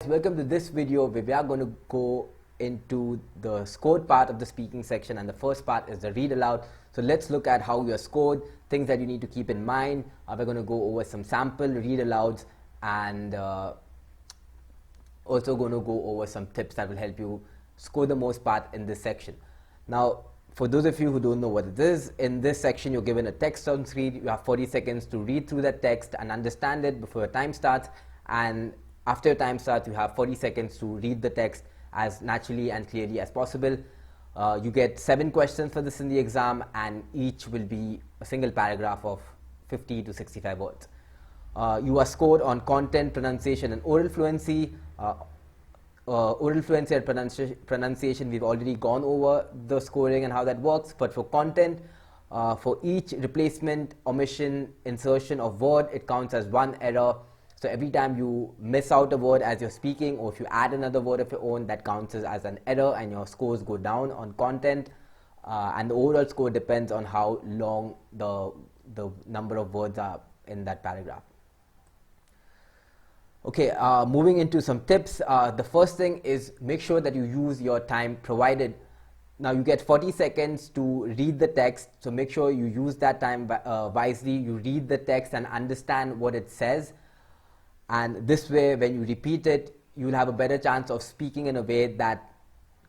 Welcome to this video where we are going to go into the scored part of the speaking section, and the first part is the read aloud. So let's look at how you're scored, things that you need to keep in mind. We're going to go over some sample read alouds and also going to go over some tips that will help you score the most part in this section. Now, for those of you who don't know what it is, in this section you're given a text on screen. You have 40 seconds to read through that text and understand it before your time starts, and after your time starts, you have 40 seconds to read the text as naturally and clearly as possible. You get 7 questions for this in the exam, and each will be a single paragraph of 50 to 65 words. You are scored on content, pronunciation, and oral fluency. Oral fluency and pronunciation, we've already gone over the scoring and how that works. But for content, for each replacement, omission, insertion of word, it counts as 1 error. So every time you miss out a word as you're speaking, or if you add another word of your own, that counts as an error, and your scores go down on content. And the overall score depends on how long the number of words are in that paragraph. Okay, moving into some tips. The first thing is make sure that you use your time provided. Now you get 40 seconds to read the text, so make sure you use that time wisely. You read the text and understand what it says. And this way, when you repeat it, you will have a better chance of speaking in a way that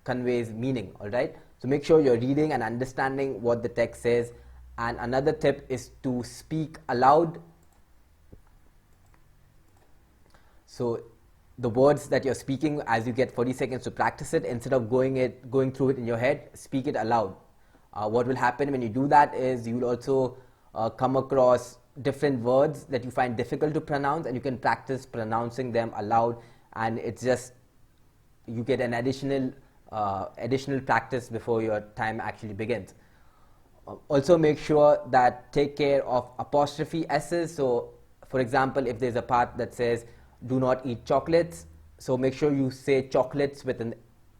conveys meaning, all right? So make sure you're reading and understanding what the text says. And another tip is to speak aloud. So the words that you're speaking, as you get 40 seconds to practice it, instead of going through it in your head, speak it aloud. What will happen when you do that is you will also come across different words that you find difficult to pronounce, and you can practice pronouncing them aloud, and it's just you get an additional practice before your time actually begins. Also make sure that take care of apostrophe s's. So for example, if there's a part that says do not eat chocolates, so make sure you say chocolates with an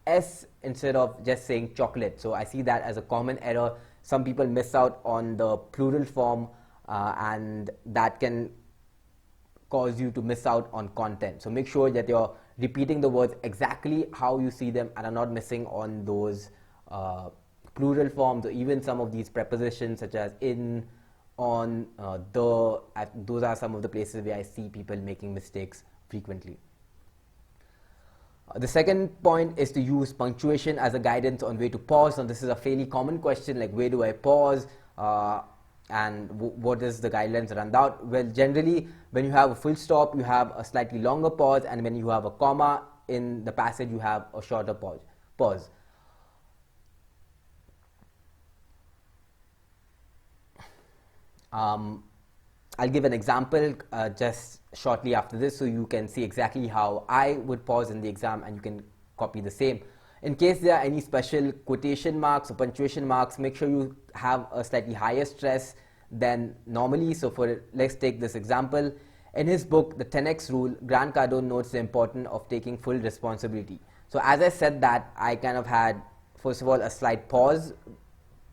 s instead of just saying chocolate. So I see that as a common error. Some people miss out on the plural form, and that can cause you to miss out on content. So make sure that you're repeating the words exactly how you see them and are not missing on those plural forms, or even some of these prepositions such as in, on, the. Those are some of the places where I see people making mistakes frequently. The second point is to use punctuation as a guidance on where to pause. Now this is a fairly common question, like where do I pause? And what is the guidelines around that? Well, generally, when you have a full stop, you have a slightly longer pause, and when you have a comma in the passage, you have a shorter pause. I'll give an example just shortly after this, so you can see exactly how I would pause in the exam, and you can copy the same. In case there are any special quotation marks or punctuation marks, make sure you have a slightly higher stress than normally. So let's take this example. In his book, The 10X Rule, Grant Cardone notes the importance of taking full responsibility. So as I said that, I kind of had, first of all, a slight pause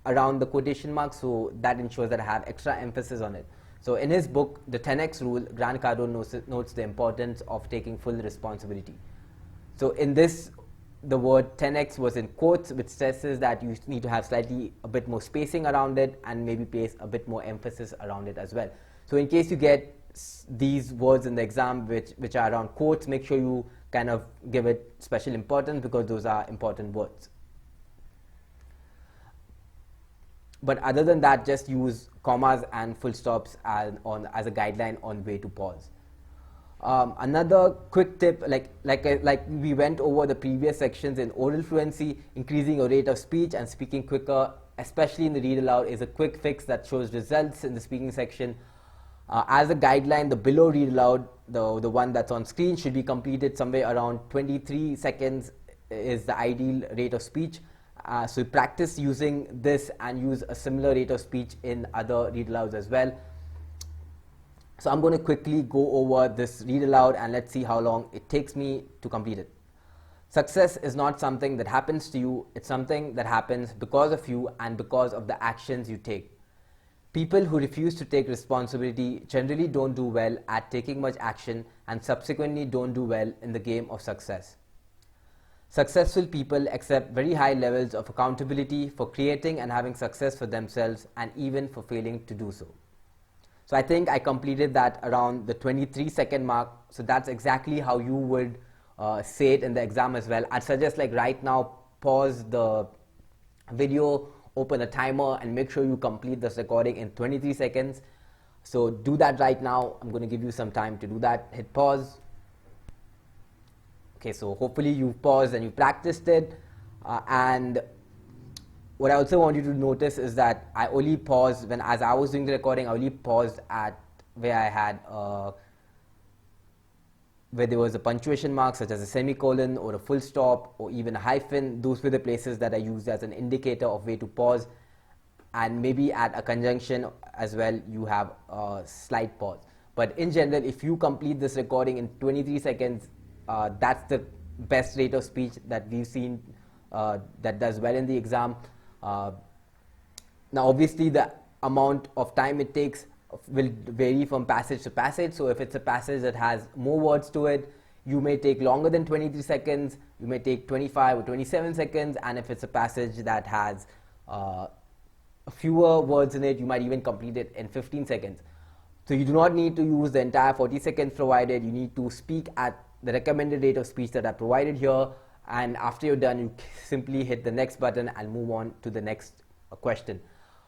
around the quotation marks, so that ensures that I have extra emphasis on it. So in his book, The 10X Rule, Grant Cardone notes the importance of taking full responsibility. So in this, the word 10x was in quotes, which stresses that you need to have a bit more spacing around it, and maybe place a bit more emphasis around it as well. So in case you get these words in the exam which are around quotes, make sure you kind of give it special importance, because those are important words. But other than that, just use commas and full stops as a guideline on where to pause. Another quick tip, like we went over the previous sections in oral fluency, increasing your rate of speech and speaking quicker, especially in the read aloud, is a quick fix that shows results in the speaking section. As a guideline, the below read aloud, the one that's on screen, should be completed somewhere around 23 seconds is the ideal rate of speech. So practice using this and use a similar rate of speech in other read alouds as well. So I'm going to quickly go over this read aloud, and let's see how long it takes me to complete it. Success is not something that happens to you, it's something that happens because of you and because of the actions you take. People who refuse to take responsibility generally don't do well at taking much action and subsequently don't do well in the game of success. Successful people accept very high levels of accountability for creating and having success for themselves and even for failing to do so. So I think I completed that around the 23-second mark. So that's exactly how you would say it in the exam as well. I'd suggest, like, right now, pause the video, open a timer, and make sure you complete this recording in 23 seconds. So do that right now. I'm going to give you some time to do that. Hit pause. Okay, so hopefully you've paused and you practiced it. And what I also want you to notice is that I only paused as I was doing the recording, I only paused at where I had where there was a punctuation mark, such as a semicolon or a full stop or even a hyphen. Those were the places that I used as an indicator of where to pause. And maybe at a conjunction as well, you have a slight pause. But in general, if you complete this recording in 23 seconds, that's the best rate of speech that we've seen that does well in the exam. Now, obviously, the amount of time it takes will vary from passage to passage. So if it's a passage that has more words to it, you may take longer than 23 seconds, you may take 25 or 27 seconds, and if it's a passage that has fewer words in it, you might even complete it in 15 seconds. So you do not need to use the entire 40 seconds provided. You need to speak at the recommended rate of speech that are provided here, and after you're done, you simply hit the next button and move on to the next question.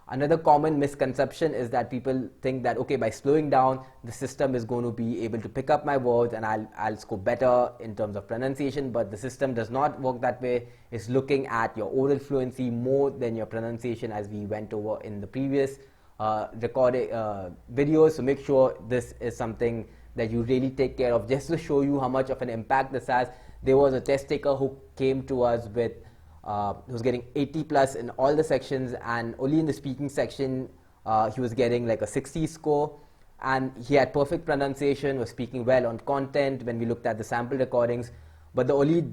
Another common misconception is that people think that, okay, by slowing down, the system is going to be able to pick up my words and I'll score better in terms of pronunciation, but the system does not work that way. It's looking at your oral fluency more than your pronunciation, as we went over in the previous recording videos. So make sure this is something that you really take care of. Just to show you how much of an impact this has, there was a test taker who came to us with he was getting 80 plus in all the sections, and only in the speaking section he was getting like a 60 score, and he had perfect pronunciation, was speaking well on content when we looked at the sample recordings. But the only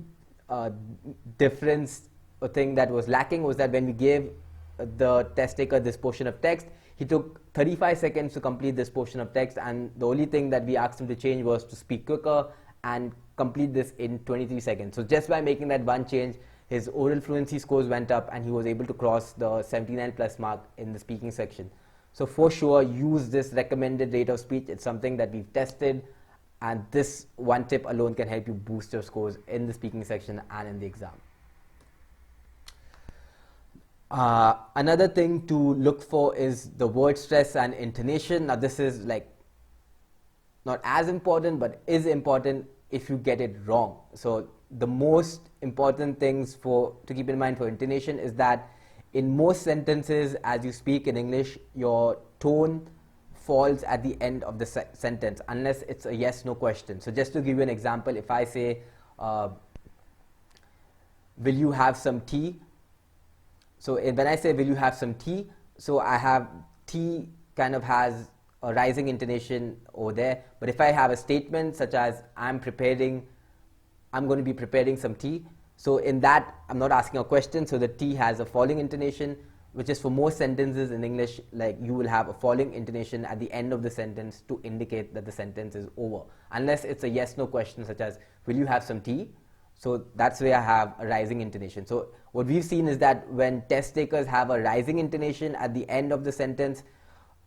difference or thing that was lacking was that when we gave the test taker this portion of text, he took 35 seconds to complete this portion of text, and the only thing that we asked him to change was to speak quicker and complete this in 23 seconds. So just by making that one change, his oral fluency scores went up and he was able to cross the 79 plus mark in the speaking section. So for sure, use this recommended rate of speech. It's something that we've tested, and this one tip alone can help you boost your scores in the speaking section and in the exam. Another thing to look for is the word stress and intonation. Now this is like not as important, but is important if you get it wrong. So the most important things to keep in mind for intonation is that in most sentences, as you speak in English, your tone falls at the end of the sentence unless it's a yes/no question. So just to give you an example, if I say, will you have some tea? So when I say, will you have some tea? So I have tea kind of has a rising intonation over there. But if I have a statement such as, I'm going to be preparing some tea. So in that, I'm not asking a question. So the tea has a falling intonation, which is for most sentences in English, like you will have a falling intonation at the end of the sentence to indicate that the sentence is over. Unless it's a yes/no question such as, will you have some tea? So that's where I have a rising intonation. So what we've seen is that when test takers have a rising intonation at the end of the sentence,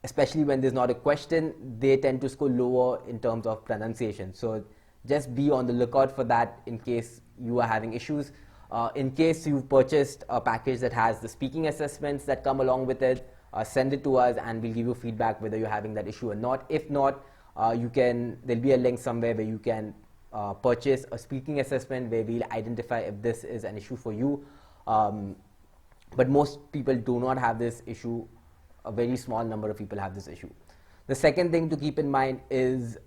especially when there's not a question, they tend to score lower in terms of pronunciation. So just be on the lookout for that in case you are having issues. In case you've purchased a package that has the speaking assessments that come along with it, send it to us and we'll give you feedback whether you're having that issue or not. If not, there'll be a link somewhere where you can purchase a speaking assessment where we'll identify if this is an issue for you. But most people do not have this issue. A very small number of people have this issue. The second thing to keep in mind is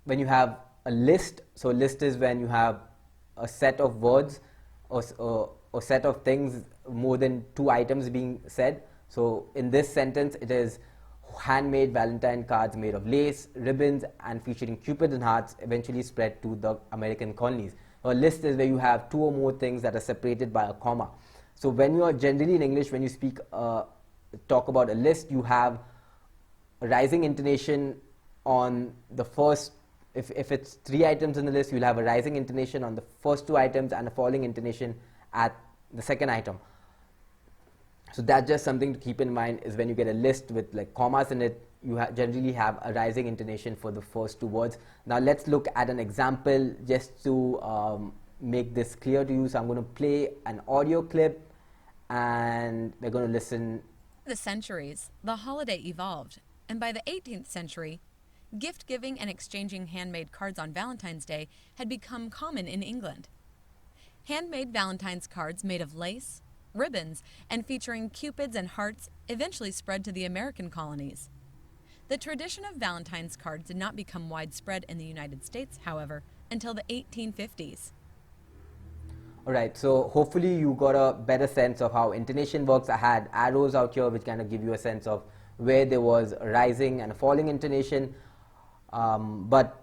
when you have a list. So a list is when you have a set of words or set of things, more than 2 items being said. So in this sentence, it is handmade Valentine cards made of lace, ribbons, and featuring Cupid and hearts, eventually spread to the American colonies. A list is where you have 2 or more things that are separated by a comma. So when you are generally in English, when you speak a talk about a list, you have a rising intonation on the first, if it's 3 items in the list, you'll have a rising intonation on the first 2 items and a falling intonation at the second item. So that's just something to keep in mind, is when you get a list with like commas in it, you generally have a rising intonation for the first 2 words. Now let's look at an example just to make this clear to you. So I'm going to play an audio clip and we're going to listen. The centuries, the holiday evolved, and by the 18th century, gift giving and exchanging handmade cards on Valentine's Day had become common in England. Handmade Valentine's cards made of lace, ribbons, and featuring cupids and hearts eventually spread to the American colonies. The tradition of Valentine's cards did not become widespread in the United States, however, until the 1850s. Alright, so hopefully you got a better sense of how intonation works. I had arrows out here which kind of give you a sense of where there was a rising and a falling intonation. But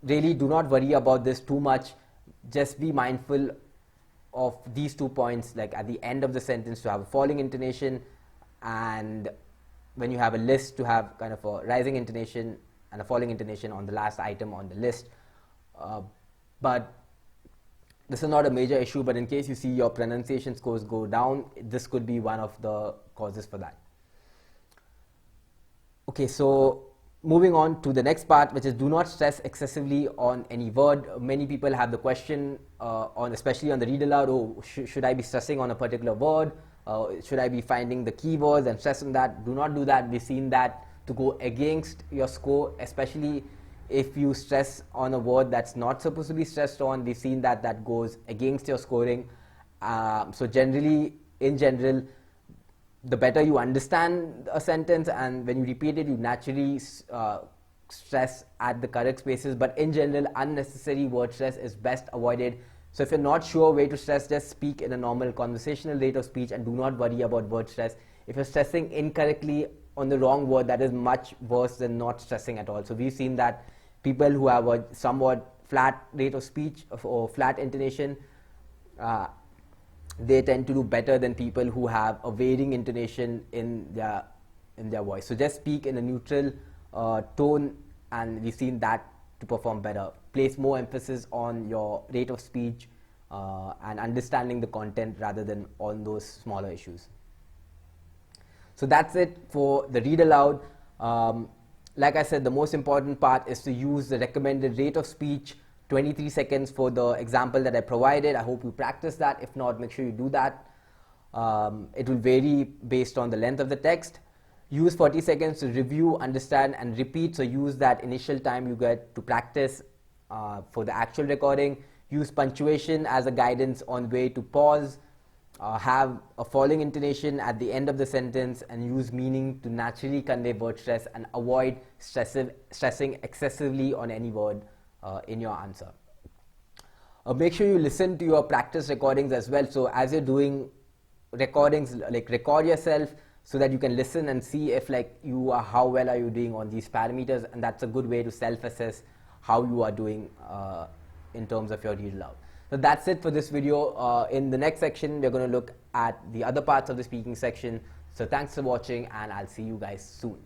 really do not worry about this too much. Just be mindful of these 2 points, like at the end of the sentence to have a falling intonation, and when you have a list to have kind of a rising intonation and a falling intonation on the last item on the list. But this is not a major issue, but in case you see your pronunciation scores go down, this could be one of the causes for that. Okay, so moving on to the next part, which is do not stress excessively on any word. Many people have the question especially on the read aloud, oh, should I be stressing on a particular word? Should I be finding the keywords and stress on that? Do not do that. We've seen that to go against your score, especially if you stress on a word that's not supposed to be stressed on. We've seen that that goes against your scoring. So in general, the better you understand a sentence, and when you repeat it, you naturally stress at the correct spaces. But in general, unnecessary word stress is best avoided. So if you're not sure where to stress, just speak in a normal conversational rate of speech and do not worry about word stress. If you're stressing incorrectly on the wrong word, that is much worse than not stressing at all. So we've seen that people who have a somewhat flat rate of speech or flat intonation, they tend to do better than people who have a varying intonation in their voice. So just speak in a neutral tone, and we've seen that to perform better. Place more emphasis on your rate of speech and understanding the content rather than on those smaller issues. So that's it for the read aloud. Like I said, the most important part is to use the recommended rate of speech, 23 seconds for the example that I provided. I hope you practice that. If not, make sure you do that. It will vary based on the length of the text. Use 40 seconds to review, understand, and repeat. So use that initial time you get to practice for the actual recording. Use punctuation as a guidance on way to pause. Have a falling intonation at the end of the sentence, and use meaning to naturally convey word stress, and avoid stressing excessively on any word in your answer. Make sure you listen to your practice recordings as well. So as you're doing recordings, like record yourself so that you can listen and see if how well are you doing on these parameters, and that's a good way to self-assess how you are doing in terms of your read aloud. So that's it for this video. In the next section, we're going to look at the other parts of the speaking section. So thanks for watching, and I'll see you guys soon.